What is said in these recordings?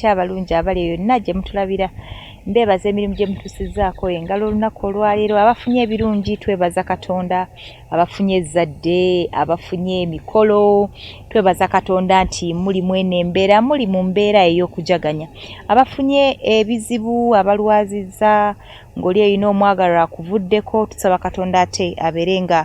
abalungi abali yonna gye mutulabira mbeebaza emirimu gye mutusizaako engalo olunaku olwaleero abafunye ebirungi twebaza Katonda abafunye ezzadde abafunye emikolo twebaza Katonda nti muli mwene embeera muli mu mbeera ey'okujaganya abafunye ebizibu abalwaziza ng'oli erina omwagalwa akuvuddeko tusaba Katonda ate abeere nga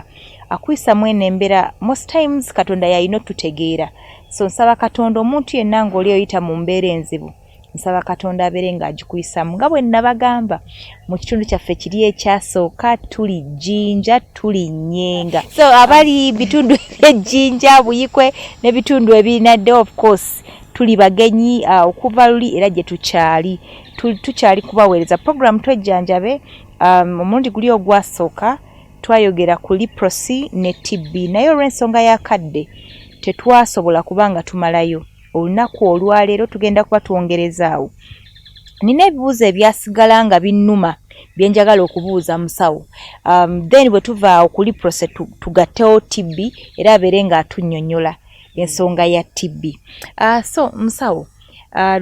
akwisa mwene embeera most times Katonda yalina otutegeera so nsaba Katonda omuntu yenna ng'oli oyita mu mbeera enzibu nsaba Katonda abeere nga agikwisamu nga bwe nabagamba mu kitundu kyaffe kiri ekyasooka tuli Jjinja tuli Nnyenga so abali bitundu by'Ejjinja Buyikwe n'ebitundu ebinadde of course tuli bagenyi okuva luli era gye tukyali kubaweereza program Twejjanjabe omulundi guli ogwasooka twayogera ku leprosy ne TB naye olw'ensonga y'akadde tetwasobola kubanga tumalayo olunaku olwaleero tugenda kuba twongerezaawo. Nina ebibuuzo ebyasigala nga binnuma byenjagala okubuuza musawo. Then bwe tuvaawo ku leprosy tugattewo TB era abeere nga atunnyonnyola ensonga ya TB. So musawo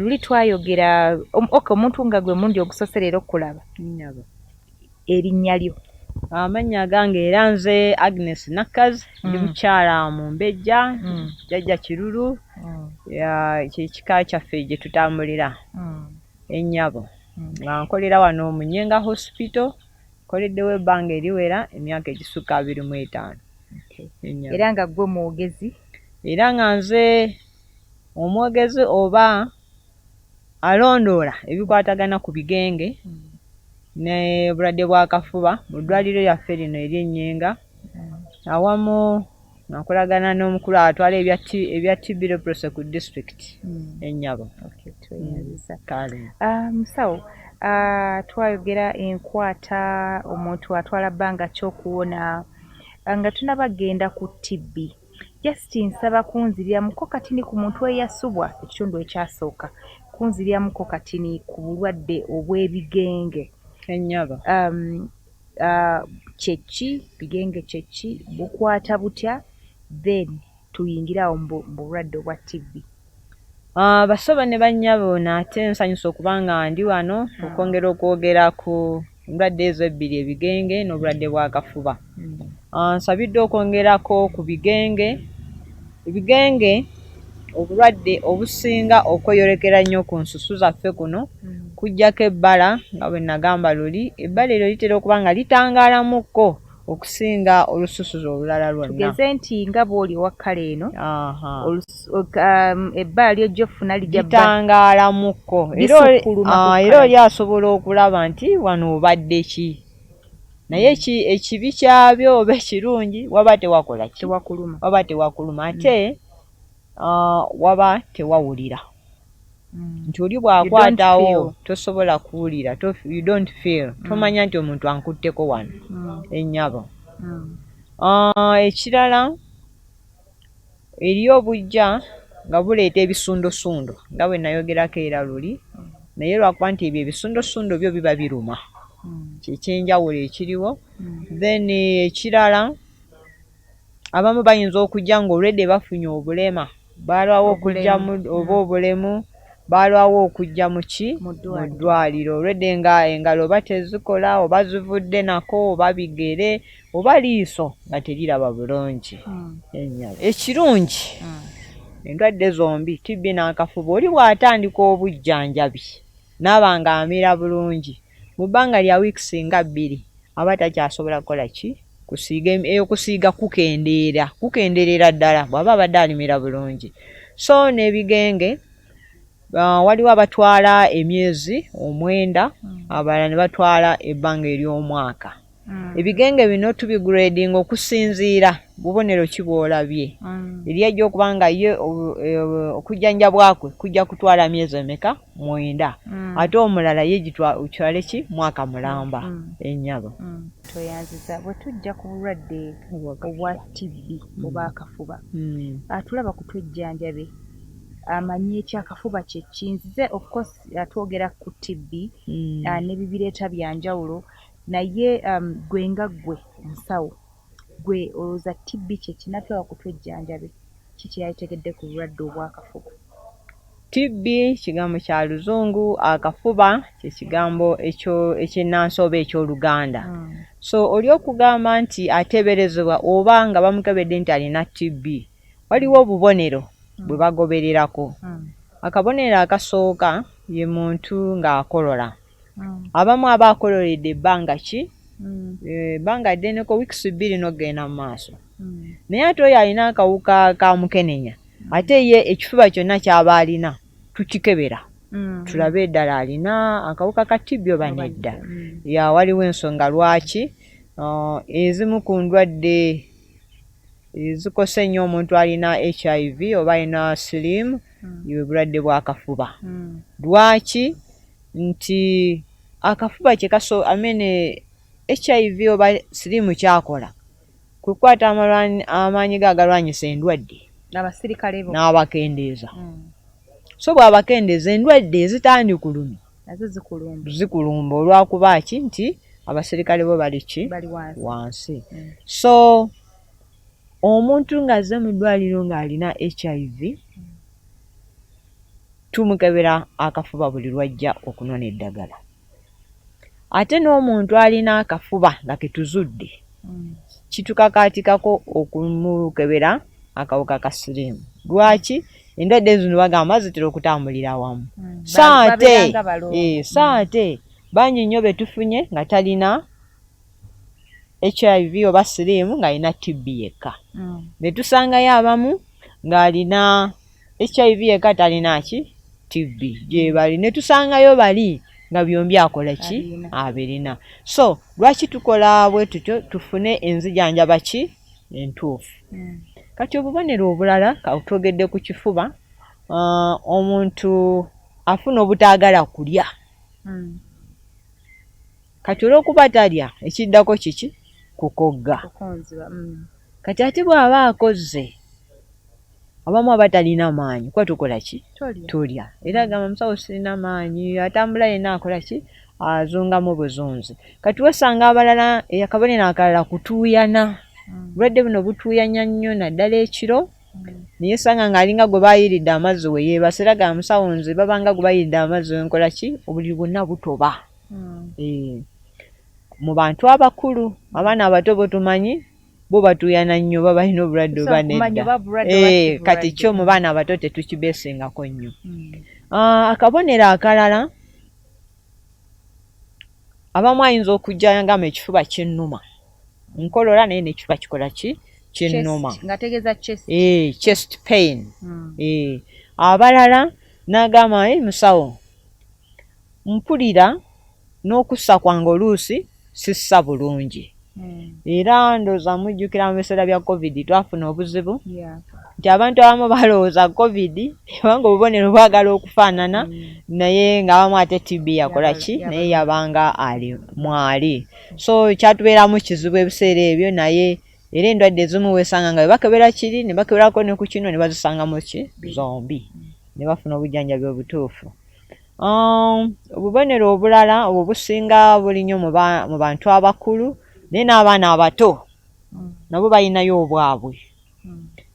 luli twayogera omuntu nga gwe mundi ogusoose leero okulaba erinnya lyo. Amannya gange era nze Agnes Nakazi ndi mukyala mu Mbejja jjajja Kirulu kika kyaffe gye tutambulira ennyabo nga nkolera wano mu Nnyenga Hospital nkoleddewo ebbanga eriwera emyaka egisukka 25 era nga gwe mwogezi era nga nze omwogezi oba alondoola ebikwatagana ku bigenge ne bulwadde bwa kafuba mu ddwaliro lyaffe lino ery'Ennyenga awamu nakolagana n'omukulu atwala ebya TB leprosy ku district ennyabo. Musawo twayogera enkwata omuntu atwala bbanga ky'okuwona nga tunabagenda ku TB just nsaba kunziryamuko katini ku muntu eyasubwa ekitundu ekyasooka kunziryamuko katini ku bulwadde obw'ebigenge ennyabo kyeki bigenge kyeki bukwata butya then tuyingirawo mu bulwadde obwa TB. Basoba ne bannyabo nate nsanyusa okubanga ndi wano okwongera okwogera ku ndwadde ezo ebbiri ebigenge n'obulwadde bwa kafuba. Nsabidde okwongerako ku bigenge ebigenge obulwadde obusinga okweyolekera nnyo ku nsusu zaffe kuno kujjako ebbala nga bwe nagamba luli ebbala eryo litera okuba nga litangalamukko okusinga olususu olulala lwonna. Tugeze nti nga bw'oli wa kkale eno ebbala ly'ojjofuna lijja litangalamukko era oli asobola okulaba nti wano obadde ki naye ekibi kyabyo oba ekirungi waba tewakola ki waba tewakuluma ate waba tewawulira nti oli bw'akwatawo tosobola kuwulira you don't feel tomanya nti omuntu ankutteko wano ennyabo. Ekirala eriyo obujja nga buleeta ebisundosundo nga bwe nayogerako era luli naye lwakuba nti ebyo ebisundosundo byo biba biruma kyekyenjawulo ekiriwo. Then ekirala abamu bayinza okujja ng'olwedde bafunye obulema balwawo okujja oba obulemu balwawo okujja mu ddwaliro olwedde nga engalo oba tezikola oba zivudde nako oba bigere oba liiso nga teriraba bulungi. Ekirungi endwadde zombi TB n'akafuba oli bw'atandika obujjanjabi naaba nga amira bulungi mu bbanga lya wiikisi nga 2 aba takyasobola kukola ki kusiiga kukendeerera ddala bw'aba abadde alimira bulungi. So n'ebigenge waliwo abatwala emyezi 9 abalala ne batwala ebbanga ery'omwaka. Ebigenge bino tubigradinga okusinziira bubonero ki bw'olabye eri ajja okuba nga ye okujjanjabwakwe kujja kutwala myezi emeka 9 ate omulala ye gitwale ki mwaka mulamba ennyabo. Toyanziza bwe tujja ku bulwadde obwa TB oba akafuba tulaba ku Twejjanjabe amanyi ekyakafuba kyekinzize of course atwogera ku TB n'ebibireeta byanjawulo naye gwe nga gwe musawo gwe olowooza TB kyekinatwala ku Twejjanjabe kiki yayitegedde ku bulwadde obwakafuba? TB kigambo kya Luzungu, akafuba kye kigambo eky'ennansi oba eky'Oluganda. So oli okugamba nti ateeberezebwa oba nga bamukebedde nti alina TB, waliwo obubonero bwe bagobererako. Akabonero akasooka ye muntu ng'akolola. Abamu aba akololedde ebbanga ki? Ebbanga ddeneko wiikisi 2 n'okugenda mu maaso. Naye ate oyo alina akawuka ka mukenenya, ate ye ekifuba kyonna ky'aba alina tukikebera. Tulabe eddala alina akawuka ka TB oba nedda. Waliwo ensonga lwaki ezimu ku ndwadde ezikosa ennyo omuntu alina HIV oba alina siriimu ye bulwadde bw'akafuba. Lwaki? Nti akafuba kye HIV oba siriimu kyakola kukwata amaanyi ge agalwanyisa endwadde n'abakendeeza. So bw'abakendeeza endwadde ezitaandikulumya zikulumba olwakuba ki? Nti abaserikale bo bali ki? Wansi. So omuntu ng'azze mu ddwaliro ng'alina HIV tumukebera akafuba buli lwajja okunona eddagala. Ate n'omuntu alina akafuba nga ketuzudde kitukakaatikako okumukebera akawuka ka siriimu. Lwaki? Endwadde zino bagamba zitera okutambulira wamu. Saate bangi nnyo be tufunye nga talina HIV oba siriimu ng'alina TB yekka. Ne tusangayo abamu ng'alina HIV yekka talina ki? TB. Gye bali ne tusangayo bali nga byombi akola ki? Abirina. So lwaki tukola bwe tutyo? Tufune enzijanjaba ki? Entuufu. Kati obubonero obulala katwogedde ku kifuba, omuntu afuna obutaagala kulya. Kati olw'okuba talya ekiddako kiki? Kukogga. Kati ate bw'aba akozze abamu aba talina maanyi kuba tukola ki? Tulya. Era agamba musawo sirina maanyi, atambula yenna akola ki? Azungamu buzunzi. Kati wasanga abalala akabonero akalala kutuuyana. Bulwadde buno butuuyanya nnyo naddala ekiro. Naye sanga ng'alinga gwe baayiridde amazzi we yeebase era ga musawo nze babanga gwe bayiridde amazzi we nkola ki? Obuliri bwonna butoba. Mu bantu abakulu, abaana abato bo tumanyi bo batuuyana nnyo baba balina obulwadde oba nedda. Kati kyo mu baana abato tetukibeesengako nnyo. Akabonero akalala, abamu ayinza okujja ngamba ekifuba kyennuma. Nkolola naye n'ekifuba kikola ki? Kyennuma. Ngategeeza chest. Chest pain. Abalala n'agamba musawo mpulira n'okussa kwange oluusi sissa bulungi. Era ndowooza mujjukira mu biseera bya COVID twafuna obuzibu nti abantu abamu balowooza COVID kubanga obubonero bwagala okufaanana naye ng'abamu ate TB yakola ki? Naye yabanga ali mwali. So kyatubeeramu kizibu ebiseera ebyo, naye era endwadde ezimu weesanga nga bakebera kiri ne bakeberako ne ku kino ne bazisangamu ki? Zombi. Ne bafuna obujjanjabi obutuufu. Obubonero obulala obwo businga buli nnyo mu bantu abakulu naye n'abaana abato nabo balinayo obwabwe.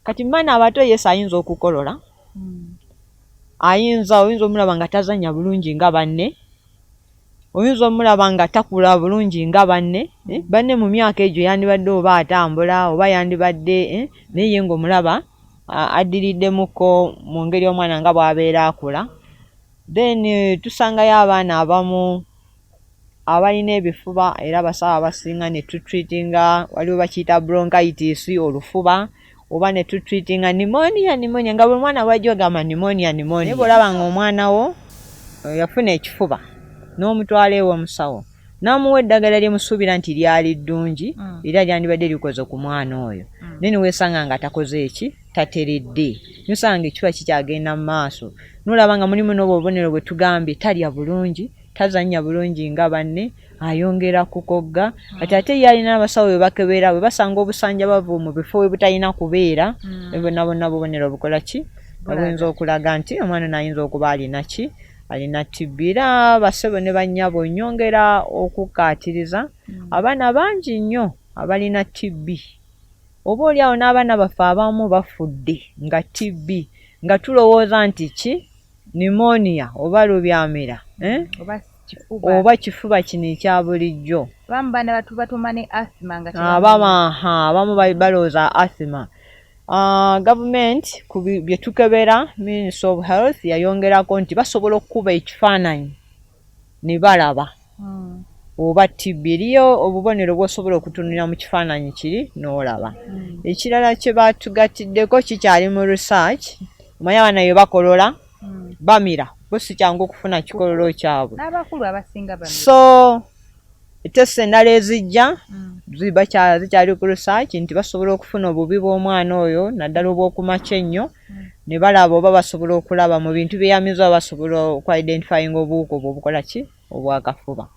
Kati mu baana abato Yesu ayinza okukolola, oyinza omulaba nga tazannya bulungi nga banne, oyinza omulaba nga takula bulungi nga banne. Banne mu myaka egyo yandibadde oba atambula oba yandibadde naye ye ng'omulaba addiriddemukko mu ngeri omwana nga bw'abeera akula. Then tusangayo abaana abamu abalina ebifuba era abasawo abasinga ne tutreatinga, waliwo bakiyita bronchitis olufuba, oba ne tutreatinga pneumonia nga buli mwana bw'ajja ogamba pneumonia. Naye bw'olaba ng'omwana wo yafuna ekifuba n'omutwala ew'omusawo n'amuwa eddagala lyemusuubira nti lyali ddungi era lyandibadde likoze ku mwana oyo, naye ne weesanga nga takoze eki? Tateredde. Nosanga ekifuba kikyagenda mu maaso. N'olaba nga mulimu n'obubonero bwe tugambye talya bulungi, tazannya bulungi nga banne, ayongera kukogga. Kati ate ye alina abasawo be bakebera bwe basanga obusanjabavu mu bifo we butalina kubeera, bonna bubonero bukola ki? Buyinza okulaga nti omwana ono ayinza okuba alina ki? Alina TB. Era bassebo ne bannyabo nnyongera okukkaatiriza abaana bangi nnyo abalina TB. Oba oliawo n'abaana baffe abamu bafudde nga TB nga tulowooza nti ki? pneumonia oba lubyamira oba kifuba kino ekya bulijjo abamu balowooza asthma. Gavumenti ku bye tukebera Ministry of Health yayongerako nti basobola okukuba ekifaananyi ne balaba oba TB eriyo obubonero bw'osobola okutunulira mu kifaananyi kiri n'olaba. Ekirala kye baatugatiddeko kikyali mu research, omanyi abaana bye bakolola bamira bo si kyangu okufuna kikololo kyabwe. So test endala ezijja zikyali ku research nti basobola okufuna obubi bw'omwana oyo naddala obw'okumakya ennyo ne balaba oba basobola okulaba mu bintu byeyamiza basobola okwidentifyinga obuwuka obwo obukola ki obwakafuba.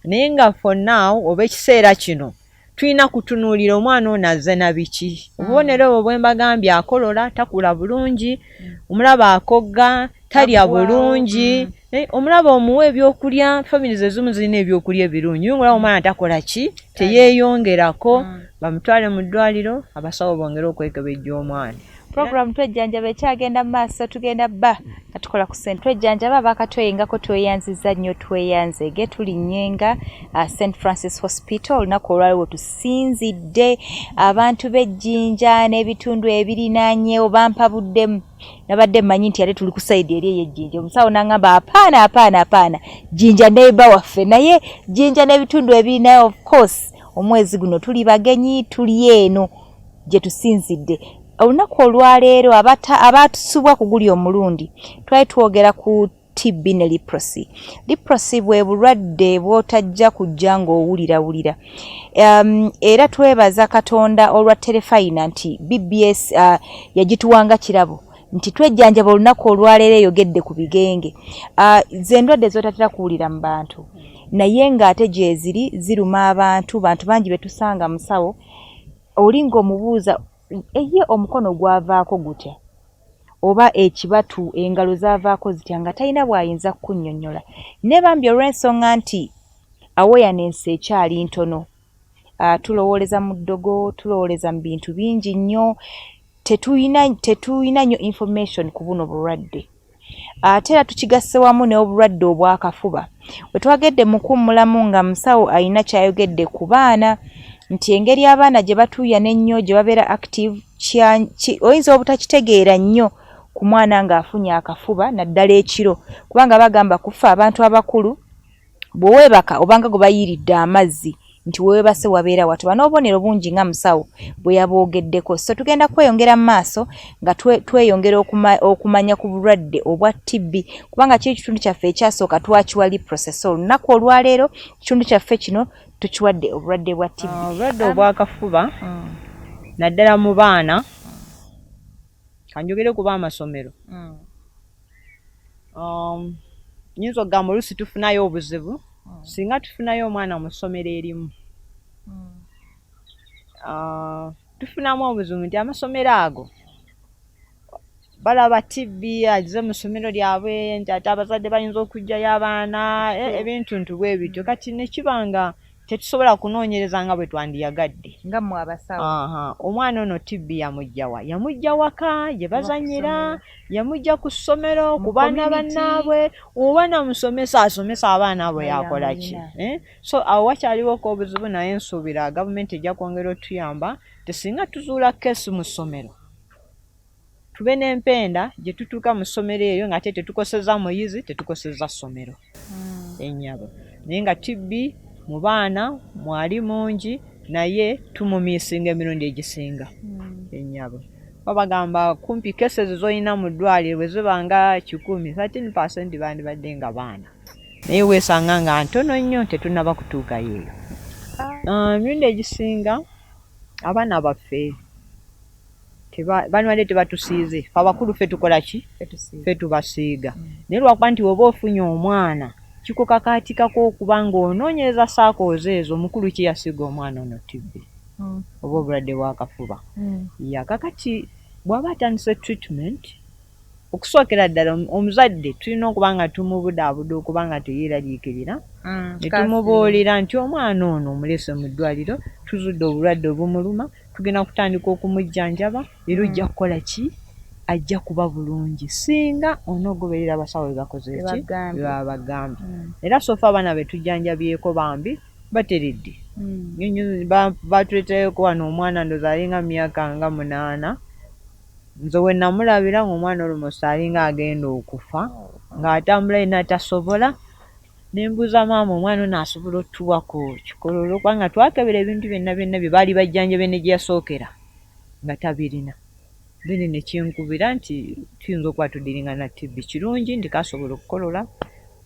Naye nga for now oba ekiseera kino tulina kutunuulira omwana ono azze na biki. Obubonero obwo bwe mbagambye akolola, takula bulungi, omulaba akogga, talya bulungi, omulaba omuwa ebyokulya, families ezimu zirina ebyokulya ebirungi. Omulaba omwana takola ki, teyeeyongerako, bamutwale mu ddwaliro abasawo bongere okwekebejja omwana. Program twejjanjaba ekyagenda mu maaso tugenda bba katukola ku ssente twejjanjaba abakatweyingako tweyanziza nnyo tweyanzege tulinnyenga St Francis Hospital olunaku olwaliwo tusinzidde abantu b'ejjinja n'ebitundu ebirinaanyeewo bampabuddemu nabadde mmanyi nti ate tuli ku sayidi eri ey'ejjinja omusawo n'aŋŋamba apaana jjinja neiba waffe naye jjinja n'ebitundu ebirinayo of course omwezi guno tuli bagenyi tuli eno gye tusinzidde. Olunaku olwaleero abaatusubwa ku guli omulundi twali twogera ku TB ne leprosy. Leprosy bwe bulwadde bw'otajja kujja ng'owulirawulira. Era twebaza Katonda olwa Terefayina nti BBS yagituwanga kirabo nti twejjanjaba olunaku olwaleero eyogedde ku bigenge. Ze endwadde z'otatera kuwulira mu bantu naye ng'ate gye ziri ziruma abantu bangi be tusanga musawo oli ng'omubuuza eye omukono gwavaako gutya oba ekibatu engalo zaavaako zitya nga talina bw'ayinza kunnyonnyola. Ne bambi olw'ensonga nti awareness ekyali ntono. Tulowooleza mu ddogo, tulowooleza mu bintu bingi nnyo, tetuyina nnyo information ku buno bulwadde. Ate era tukigasse wamu n'obulwadde obwakafuba. Bwe twagedde mu kummulamu nga musawo alina kyayogedde ku baana nti engeri abaana gye batuuya n'ennyo gye babeera active oyinza obutakitegeera nnyo ku mwana ng'afunye akafuba naddala ekiro kubanga bagamba kufa abantu abakulu bwe weebaka obanga gwe bayiiridde amazzi nti weebase wabeera watoba n'obubonero bungi nga musawo bwe yaboogeddeko. So tugenda kweyongera mu maaso nga tweyongera okumanya ku bulwadde obwa TB kubanga kiri kitundu kyaffe ekyasooka twakiwa leprosy. So olunaku olwaleero kitundu kyaffe kino tukiwadde obulwadde bwa TB. Obulwadde obwakafuba naddala mu baana kanjogere kuba amasomero nyinza okugamba oluusi tufunayo obuzibu singa tufunayo omwana mu ssomero erimu tufunamu obuzibu nti amasomero ago balaba TB agize mu ssomero lyabwe nti ate abazadde bayinza okugyayo abaana ebintuntu bwe bityo kati ne kibanga tetusobola kunoonyereza nga bwe twandiyagadde nga mmwe abasawo. Omwana ono TB yamujja waka gye bazanyira yamujja ku ssomero ku baana bannaabwe oba namusomesa asomesa abaana abo yakola ki. So awo wakyaliwo ko obuzibu naye nsuubira gavumenti ejja kwongera otuyamba tesinga tuzuula keesi mu ssomero tube n'empenda gye tutuuka mu ssomero eryo nga te tetukoseza muyizi tetukoseza ssomero ennyabo naye nga TB mu baana mwali mungi naye tumumiisinga emirundi egisinga ennyabo. Babagamba kumpi cases z'olina mu ddwaliro bwe ziba nga 10 13% bandibadde nga baana naye weesanga nga ntono nnyo tetunnaba kutuukayo eyo. Emirundi egisinga abaana baffe banwadde tebatusiize fe abakulu fe tukola ki fe tubasiiga naye lwakuba nti oba ofunye omwana kikukakaatikako okuba ng'onoonyereza saakooze ezo omukulu ki yasiga omwana ono TB oba obulwadde bwakafuba. Kakati bw'aba atandise treatment okusookera ddala omuzadde tulina okuba nga tumubudaabuda okuba nga teyeeraliikirira ne tumubuulira nti omwana ono omulese mu ddwaliro tuzudde obulwadde obumuluma tugenda kutandika okumujjanjaba era ojja kukola ki ajja kuba bulungi singa onoogoberera abasawo bye bakoze eki bye baba bagambye. Era sofa abaana be tujjanjabyeko bambi bateredde. Batuleeteyeko wano omwana ndoza alinga myaka nga 8. Nze we namulabira ng'omwana olumosa alinga agenda okufa ng'atambula yenna tasobola. Ne mbuuza maama omwana ono asobola otuwako kikololo kubanga twakebera ebintu byonna bye baali bajjanjabe ne gye yasookera nga tabirina. Bino ne kinkubira nti tuyinza okuba tudiringa na TB. Kirungi nti kasobola okukolola.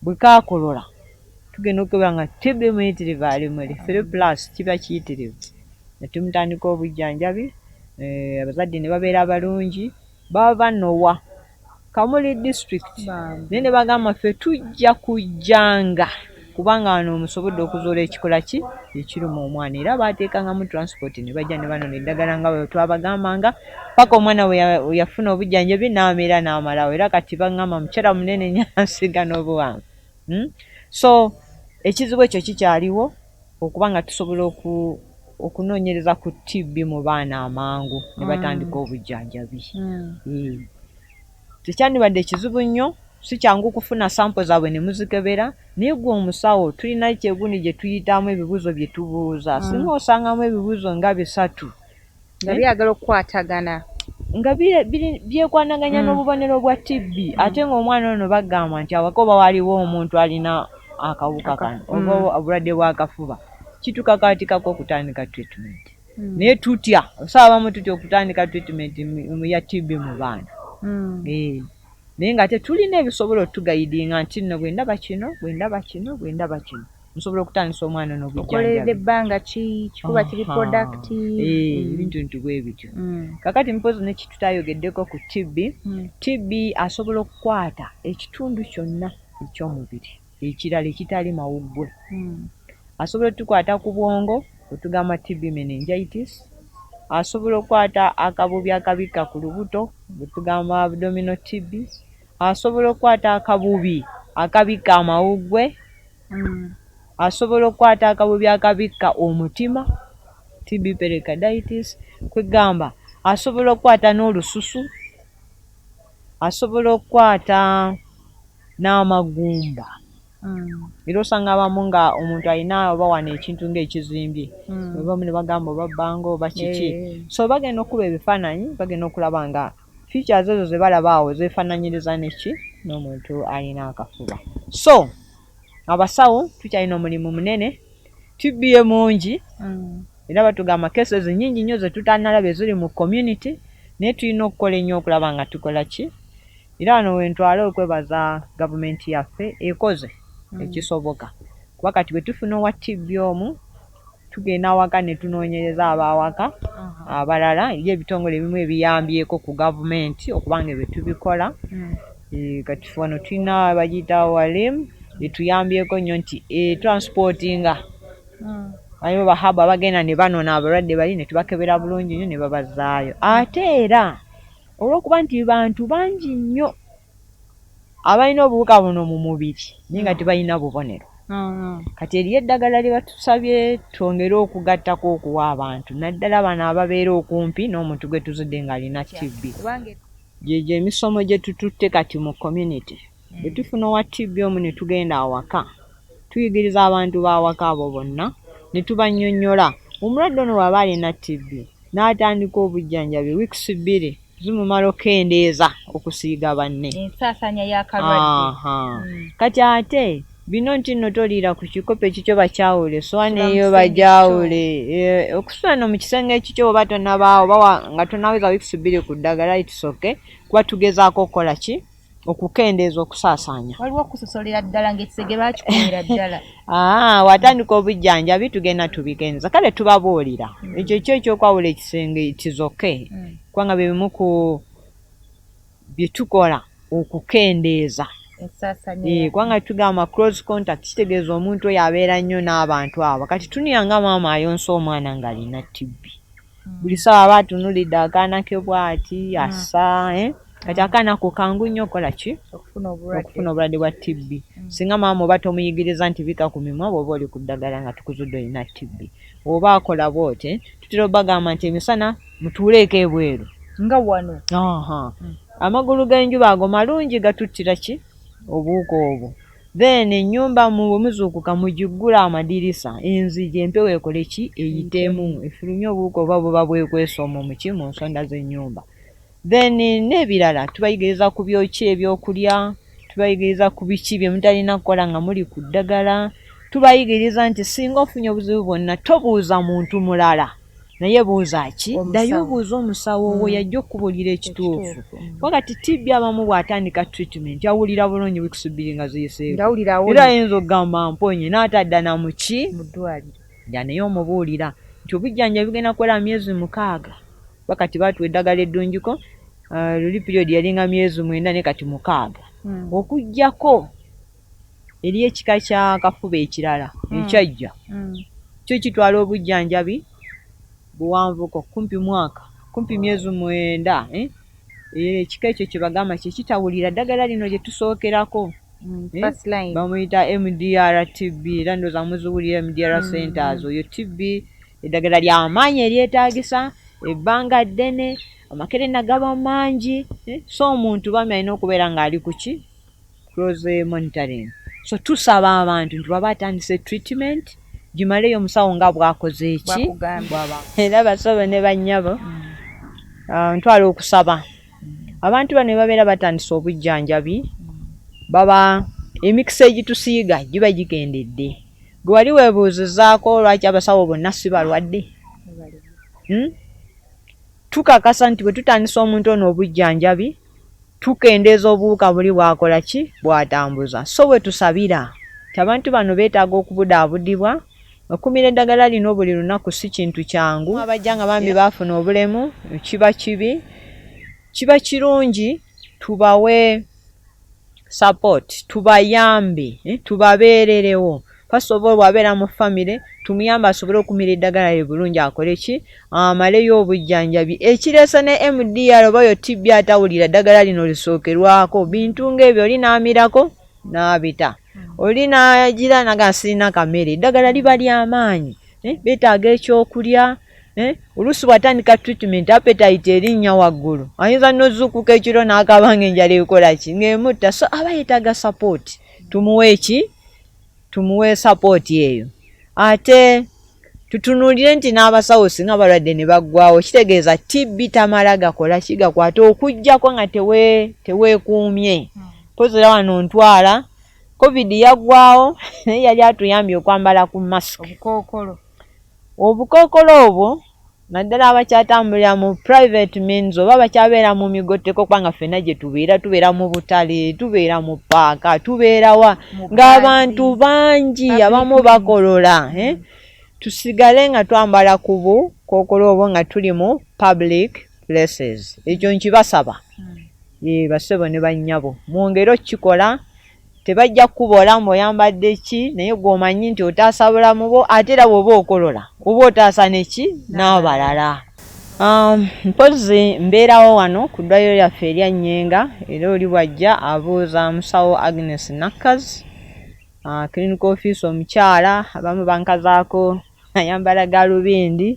Bwe kaakolola tugenda okukebera nga TB muyitirivu ali muli 3+ kiba kiyitirivu. Ne tumutandika obujjanjabi. Abazadde ne babeera balungi. Bava Nowa Kamuli district. Naye ne bagamba ffe tujja kujjanga kubanga wano omusobodde okuzuula ekikola ki ekiruma omwana. Era baateekangamu transport ne bajja ne banona eddagala nga bwe twabagambanga paka omwana we yafuna obujjanjabi n'amera n'amalawo. Era kati bagamba mukyala munene nnyo ansiga n'obuwanvu. So ekizibu ekyo kikyaliwo okuba nga tusobola okunoonyereza ku TB mu baana amangu ne batandika obujjanjabi. Tekyandibadde kizibu nnyo, si kyangu kufuna sampo zaabwe ne muzikebera, naye gwe omusawo tulina kyegundi gye tuyitamu ebibuuzo bye tubuuza. Singa osangamu ebibuuzo nga 3 nga byagala okukwatagana nga byekwanaganya n'obubonero bwa TB, ate ng'omwana ono bagamba nti awaka oba waliwo omuntu alina akawuka kano oba obulwadde bwa kafuba, kitukakaatikako okutandika treatment. Naye tutya osaaba abamu tutya okutandika treatment ya TB mu baana. Naye ng'ate tulina ebisobola otugayidinga nti nno bwe ndaba kino nsobola okutandisa omwana n'obujjanjabi. Okolerera ebbanga ki, kikuba kiri productive. Ebintu bwe bityo. Kakati mpozi ne kitutayogeddeko ku TB. TB asobola okukwata ekitundu kyonna eky'omubiri ekirala ekitali mawuggwe. Asobola tukwata ku bwongo bwetugamba TB meningitis. Asobola okukwata akabubi akabikka ku lubuto bwetugamba abdominal TB. Asobola okukwata akabubi akabikka amawuggwe. Asobola okukwata akabubi akabikka omutima TB pericarditis. Kwegamba asobola okukwata n'olususu. Asobola okukwata n'amagumba. Era osanga abamu nga omuntu alina oba wano ekintu ng'ekizimbye oba ne bagamba oba bbanga oba kiki. So bagenda okuba ebifaananyi, bagenda okulaba nga features ezo ze balaba awo zeefaananyiriza neki n'omuntu alina akafuba. So abasawo tukyalina omulimu munene. TB mungi era batugamba cases nnyingi nnyo ze tutanalaba eziri mu community, naye tulina okukola ennyo okulaba nga tukola ki. Era wano wentwala okwebaza gavumenti yaffe ekoze ekisoboka kuba kati bwe tufuna owa TB omu tugenda awaka ne tunoonyereza abawaka abalala. Eri ebitongole ebimu ebiyambyeko ku gavumenti okubanga ebyo tubikola. Kati wano tulina bagiyita walimu etuyambyeko nnyo nti transportinga aliwo bahaba abagenda ne banona abalwadde bali ne tubakebera bulungi nnyo ne babazaayo. Ate era olw'okuba nti bantu bangi nnyo abalina obuwuka buno mu mubiri naye nga tebalina bubonero. Kati eriyo eddagala lye batusabye twongere okugattako okuwa abantu, naddala bano ababeera okumpi n'omuntu gwe tuzidde ng'alina TB. Gyegyo emisomo gye tututte kati mu community. Bwe tufuna owa TB omu ne tugenda awaka, tuyigiriza abantu b'awaka abo bonna ne tubannyonnyola omulwadde ono bw'aba alina TB n'atandika obujjanjabi wiiki 2 zimumala okendeeza okusiiga banne. Ensaasanya y'akalwadde. Kati ate bino nti nno toliira ku kikopo ekikyo bakyawule swana eyo bajawule. Okusula mu kisenge ekikyo oba tonnabaawo oba nga tonnaweza wiiki 2 ku ddagala itusoke kuba tugezaako okukola ki okukendeeza okusaasaanya. Waliwo okusosolera ddala ng'ekisenge bakikumira ddala. Watandika obujjanjabi tugenda tubikendeeza. Kale tubabuulira ekyo kyo ekyokwawula ekisenge kizoke kubanga bye bimu ku bye tukola okukendeeza. Kubanga tugamba close contact kitegeeza omuntu oyo abeera nnyo n'abantu abo. Kati tuniyanga maama ayonsa omwana ng'alina TB. Buli sawa aba atunulidde akaana ke bw'ati assa. Kati akaana ako kangu nnyo okola ki okufuna obulwadde bwa TB. Singa maama oba tomuyigiriza nti bika ku mimwa bw'oba oli ku ddagala nga tukuzudde olina TB. Oba akola bw'oti tutera obbagamba nti emisana mutuuleeko ebweru nga wano. amagulu g'enjuba ago malungi gatuttira ki obuwuka obwo. Then ennyumba muzuukuka mugiggula amadirisa enzigi empewo ekole ki eyitemu efulumye obuwuka oba buba bwekwesa omwo muki mu nsonda z'ennyumba. Then n'ebirala tubayigiriza ku byokya ebyokulya, tubayigiriza ku biki bye mutalina kukola nga muli ku ddagala, tubayigiriza nti singa ofunye obuzibu bwonna tobuuza muntu mulala naye buuza ki ddayo obuuza omusawo wo yajja okubuulira ekituufu. Wakati TB abamu bw'atandika treatment awulira bulungi wiiki 2 nga ziyiseeko era ayinza okugamba mponye n'atadda na muki mu ddwaliro ja naye omubuulira nti obujjanjabi bugenda kukola myezi 6 wakati batuwa eddagala eddungiko luli period yalinga myezi 9 ne kati 6 okuggyako eri ekika kya kafuba ekirala ekyajja kyo kitwala obujjanjabi buwanvuko kumpi mwaka kumpi myezi 9 ekika ekyo kye bagamba kye kitawulira ddagala lino lye tusookerako bamuyita MDR TB era ndooza muziwulira MDR centers oyo TB eddagala ly'amaanyi eryetaagisa ebbanga ddene amakerenda gaba mangi so omuntu bami alina okubeera ng'ali ku ki close monitoring. So tusaba abantu nti baba atandise treatment gimaleyo omusawo nga bwakoze eki era basobe ne bannyabo ntwala okusaba abantu bano babeera batandise obujjanjabi baba emikisa egitusiiga giba gikendedde. Gwe wali weebuuzizaako lwaki abasawo bonna si balwadde? Tukakasa nti bwe tutandisa omuntu ono obujjanjabi tukendeeza obuwuka buli bwakola ki bwatambuza. So bwe tusabira nti abantu bano beetaaga okubudaabudibwa. Okumira eddagala lino buli lunaku si kintu kyangu. Abajja nga bambi baafuna obulemu kiba kibi, kiba kirungi tubawe support, tubayambe, tubabeererewo. First of all bw'abeera mu famire tumuyamba asobole okumira eddagala lye bulungi akole ki amaleyo obujjanjabi. Ekireese ne MDR oba yo TB atawulira eddagala lino lisookerwako bintu ng'ebyo oli n'amirako n'abita. Oli n'agira naga sirina kamere eddagala liba ly'amaanyi beetaaga ekyokulya oluusi bw'atandika treatment appetite erinnya waggulu ayinza n'ozuukuka ekiro n'akabanga enjala ekola ki ng'emutta. So aba yeetaaga support tumuwe eki tumuwe support eyo. Ate tutunuulire nti n'abasawo singa balwadde ne baggwawo kitegeeza TB tamala gakola kigakwata okuggyako nga teweekuumye. Pozera wano ntwala COVID yaggwawo naye yali atuyambye okwambala ku mask. Obukookolo obwo naddala abakyatambulira mu private means oba bakyabeera mu migotteko kubanga ffenna gye tubeera mu butale tubeera mu paaka tubeerawa ng'abantu bangi abamu bakolola tusigale nga twambala ku bukookolo obwo nga tuli mu public places. Ekyo nkibasaba basebo ne bannyabo mwongere okukikola. Tebajja kukubola mb'oyambadde ki naye gw'omanyi nti otaasa bulamu bwo ate era bw'oba okolola oba otaasa neki n'abalala. Mpozi mbeerawo wano ku ddwaliro lyaffe erya Nnyenga era oli bwajja abuuza musawo Agnes Nakaz clinical office omukyala abamu bankazaako ayambala galubindi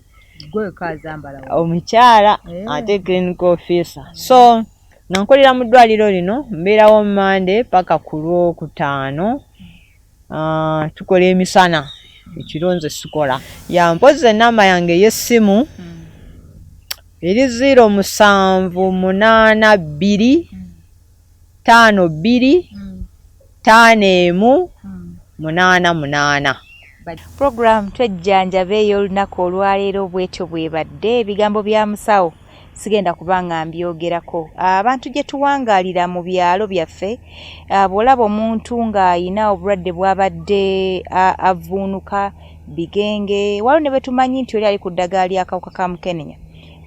omukyala ate clinical officer. So nankolera mu ddwaliro lino mbeerawo Monday paka ku Lwokutaano tukola emisana ekiro nze sikola mpozi ennamba yange ey'essimu eri 0782525188. Program twejjanjaba ey'olunaku olwaleero bwetyo bwebadde ebigambo bya musawo sigenda kubanga mbyogerako. Abantu gye tuwangaalira mu byalo byaffe bw'olaba omuntu ng'ayina obulwadde bw'abadde avuunuka bigenge waliwo ne bwe tumanyi nti oli ali ku ddagala ly'akawuka ka mukenenya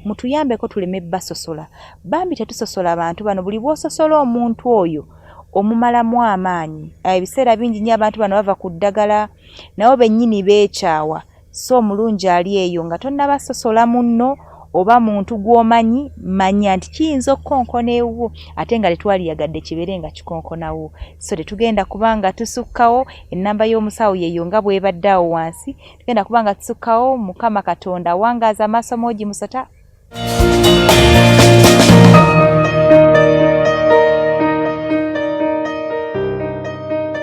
mutuyambeko tuleme basosola. Bambi tetusosola abantu bano buli bw'ososola omuntu oyo omumalamu amaanyi. Ebiseera bingi nnyo abantu bano bava ku ddagala nabo bennyini beekyawa. So omulungi ali eyo nga tonnabasosola munno oba muntu gw'omanyi manya nti kiyinza okukonkona ewuwo ate nga tetwaliyagadde kibeere nga kikonkonawo. So tetugenda kubanga tusukkawo ennamba y'omusawo yeeyo nga bw'ebadde awo wansi. Tugenda kubanga tusukkawo. Mukama Katonda wangaaza amaaso moogi musota.